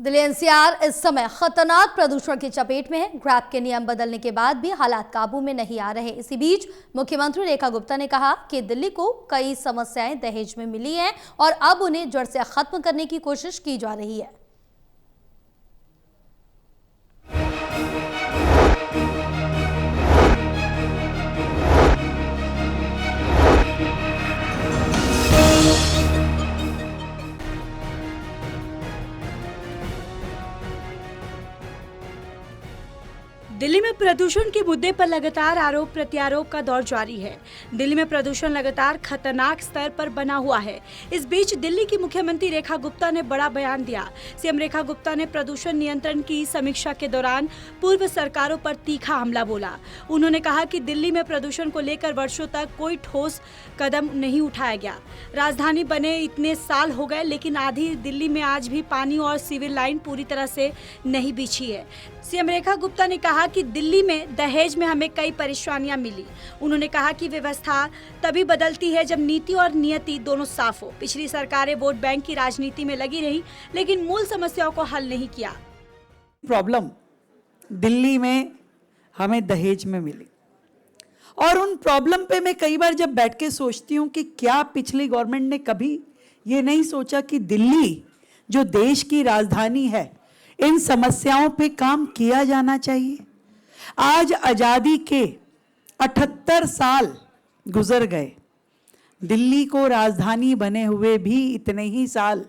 Delhi NCR इस समय खतरनाक प्रदूषण की चपेट में है। ग्रैब के नियम बदलने के बाद भी हालात काबू में नहीं आ रहे। इसी बीच मुख्यमंत्री रेखा गुप्ता ने कहा कि दिल्ली को कई समस्याएं दहेज में मिली हैं और अब उन्हें जड़ से खत्म करने की कोशिश की जा रही है। दिल्ली में प्रदूषण के मुद्दे पर लगातार आरोप प्रत्यारोप का दौर जारी है। दिल्ली में प्रदूषण लगातार खतरनाक स्तर पर बना हुआ है। इस बीच दिल्ली की मुख्यमंत्री रेखा गुप्ता ने बड़ा बयान दिया। सीएम रेखा गुप्ता ने प्रदूषण नियंत्रण की समीक्षा के दौरान पूर्व सरकारों पर तीखा हमला बोला। उन्होंने कहा कि दिल्ली में प्रदूषण को लेकर वर्षों तक कोई ठोस कदम नहीं उठाया गया। राजधानी बने इतने साल हो गए, लेकिन आधी दिल्ली में आज भी पानी और सीवर लाइन पूरी तरह से नहीं बिछी है। सीएम रेखा गुप्ता ने कहा कि दिल्ली में दहेज में हमें कई परेशानियां मिली। उन्होंने कहा कि व्यवस्था तभी बदलती है जब नीति और नियति दोनों साफ हो। पिछली सरकारें वोट बैंक की राजनीति में लगी रही, लेकिन मूल समस्याओं को हल नहीं किया। प्रॉब्लम दिल्ली में हमें दहेज में मिली और उन प्रॉब्लम पे मैं कई बार जब बैठ के सोचती हूँ कि क्या पिछली गवर्नमेंट ने कभी ये नहीं सोचा कि दिल्ली जो देश की राजधानी है, इन समस्याओं पे काम किया जाना चाहिए। आज आज़ादी के 78 साल गुजर गए, दिल्ली को राजधानी बने हुए भी इतने ही साल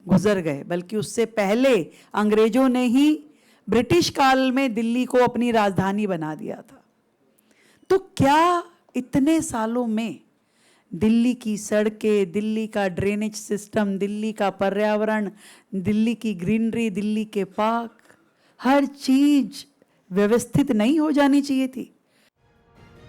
गुजर गए, बल्कि उससे पहले अंग्रेजों ने ही ब्रिटिश काल में दिल्ली को अपनी राजधानी बना दिया था। तो क्या इतने सालों में दिल्ली की सड़कें, दिल्ली का ड्रेनेज सिस्टम, दिल्ली का पर्यावरण, दिल्ली की ग्रीनरी, दिल्ली के पार्क, हर चीज व्यवस्थित नहीं हो जानी चाहिए थी?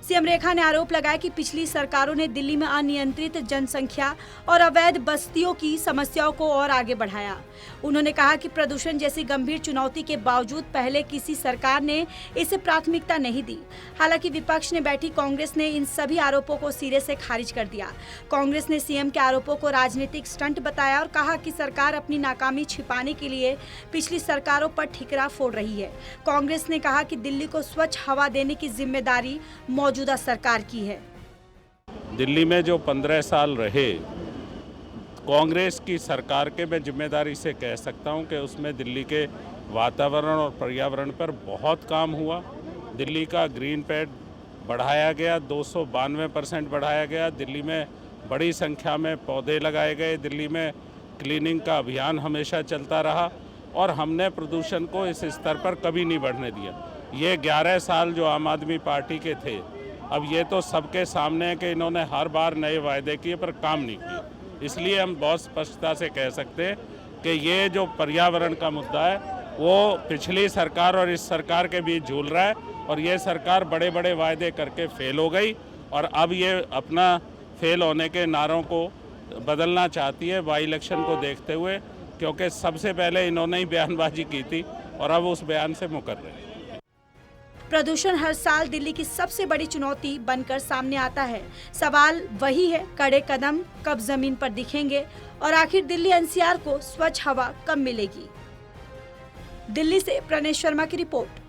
सीएम रेखा ने आरोप लगाया कि पिछली सरकारों ने दिल्ली में अनियंत्रित जनसंख्या और अवैध बस्तियों की समस्याओं को और आगे बढ़ाया। उन्होंने कहा कि प्रदूषण जैसी गंभीर चुनौती के बावजूद पहले किसी सरकार ने इसे प्राथमिकता नहीं दी। हालांकि विपक्ष ने बैठी कांग्रेस ने इन सभी आरोपों को सिरे से खारिज कर दिया। कांग्रेस ने सीएम के आरोपों को राजनीतिक स्टंट बताया और कहा कि सरकार अपनी नाकामी छिपाने के लिए पिछली सरकारों पर ठिकरा फोड़ रही है। कांग्रेस ने कहा कि दिल्ली को स्वच्छ हवा देने की जिम्मेदारी मौजूदा सरकार की है। दिल्ली में जो 15 साल रहे कांग्रेस की सरकार के, मैं जिम्मेदारी से कह सकता हूं कि उसमें दिल्ली के वातावरण और पर्यावरण पर बहुत काम हुआ। दिल्ली का ग्रीन पैड बढ़ाया गया, 292% बढ़ाया गया। दिल्ली में बड़ी संख्या में पौधे लगाए गए। दिल्ली में क्लीनिंग का अभियान हमेशा चलता रहा और हमने प्रदूषण को इस स्तर पर कभी नहीं बढ़ने दिया। ये 11 साल जो आम आदमी पार्टी के थे, अब ये तो सबके सामने है कि इन्होंने हर बार नए वायदे किए पर काम नहीं किए। इसलिए हम बहुत स्पष्टता से कह सकते हैं कि ये जो पर्यावरण का मुद्दा है वो पिछली सरकार और इस सरकार के बीच झूल रहा है और ये सरकार बड़े बड़े वायदे करके फेल हो गई और अब ये अपना फेल होने के नारों को बदलना चाहती है बाई इलेक्शन को देखते हुए, क्योंकि सबसे पहले इन्होंने ही बयानबाजी की थी और अब उस बयान से मुकर रहे हैं। प्रदूषण हर साल दिल्ली की सबसे बड़ी चुनौती बनकर सामने आता है। सवाल वही है, कड़े कदम कब जमीन पर दिखेंगे और आखिर दिल्ली एनसीआर को स्वच्छ हवा कब मिलेगी? दिल्ली से प्रणेश शर्मा की रिपोर्ट।